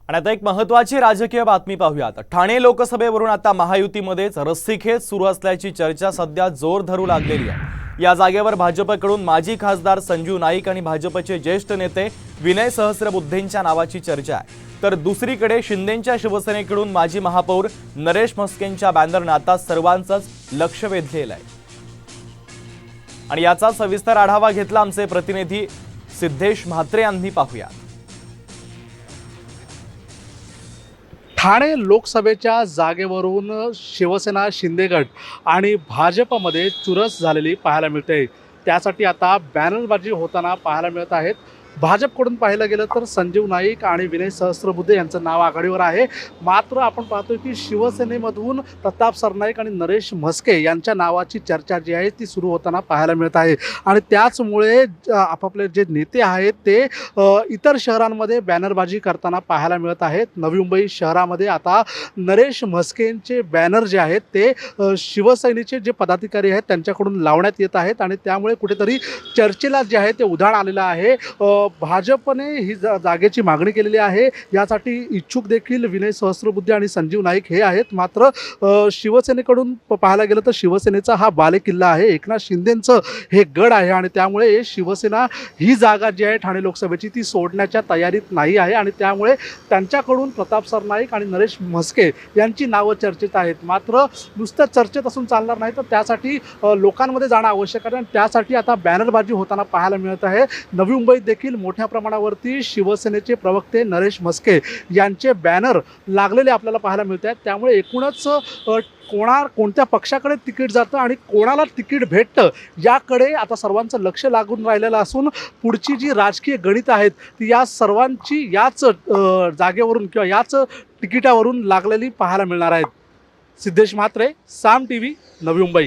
आणि आता एक महत्त्वाची राजकीय बातमी पाहूयात। ठाणे लोकसभेवरून आता महायुतीमध्येच रस्सीखेच सुरू असल्याची चर्चा सध्या जोर धरू लागलेली आहे। या जागेवर भाजपकडून माजी खासदार संजीव नाईक आणि भाजपचे ज्येष्ठ नेते विनय सहस्त्रबुद्धेंच्या नावाची चर्चा आहे। तर दुसरीकडे शिंदेंच्या शिवसेनेकडून माजी महापौर नरेश म्हस्केंच्या बॅनरने आता सर्वांचंच लक्ष वेधलेलं आहे। आणि याचा सविस्तर आढावा घेतला आमचे प्रतिनिधी सिद्धेश म्हात्रे यांनी। पाहूया। ठाणे लोकसभेच्या जागेवरून शिवसेना शिंदे गट आणि भाजपमध्ये चुरस झालेली पाहायला मिळते। त्यासाठी आता बॅनरबाजी होताना पाहायला मिळत आहेत। भाजपकडून पाहिलं गेलं तर संजीव नाईक आणि विनय सहस्त्रबुद्धे यांचं नाव आघाडीवर आहे। मात्र आपण पाहतोय की शिवसेनेमधून प्रताप सरनाईक आणि नरेश म्हस्के यांच्या नावाची चर्चा जी आहे ती सुरू होताना पाहायला मिळत आहे। आणि त्याचमुळे आपापले जे नेते आहेत ते इतर शहरांमध्ये बॅनरबाजी करताना पाहायला मिळत आहेत। नवी मुंबई शहरामध्ये आता नरेश म्हस्केंचे बॅनर जे आहेत ते शिवसेनेचे जे पदाधिकारी आहेत त्यांच्याकडून लावण्यात येत आहेत आणि त्यामुळे कुठेतरी चर्चेला जे आहे ते उधाण आलेलं आहे। भाजपने ही जागेची मागणी केलेली आहे। यासाठी इच्छुक देखील विनय सहस्त्रबुद्धे आणि संजीव नाईक हे आहेत। मात्र शिवसेनेकडून पाहायला गेलं तर शिवसेनेचा हा बालेकिल्ला आहे, एकनाथ शिंदेंचं हे गड आहे आणि त्यामुळे शिवसेना ही जागा जी आहे ठाणे लोकसभेची ती सोडण्याच्या तयारीत नाही आहे आणि त्यामुळे त्यांच्याकडून प्रताप सरनाईक आणि नरेश म्हस्के यांची नावं चर्चेत आहेत। मात्र नुसतं चर्चेत असून चालणार नाही तर त्यासाठी लोकांमध्ये जाणं आवश्यक आहे आणि त्यासाठी आता बॅनरबाजी होताना पाहायला मिळत आहे। नवी मुंबईत देखील मोठ्या प्रमाणावरती शिवसेनेचे प्रवक्ते नरेश म्हस्के यांचे बॅनर लागलेले आपल्याला पाहायला मिळत आहेत। त्यामुळे एकूणच कोणत्या पक्षाकडे तिकीट जातं आणि कोणाला तिकीट भेटतं याकडे आता सर्वांचं लक्ष लागून राहिलेलं असून पुढची जी राजकीय गणित आहेत ती या सर्वांची याच जागेवरून किंवा याच तिकिटावरून लागलेली पाहायला मिळणार आहेत। सिद्धेश म्हात्रे, साम टीव्ही, नवी मुंबई।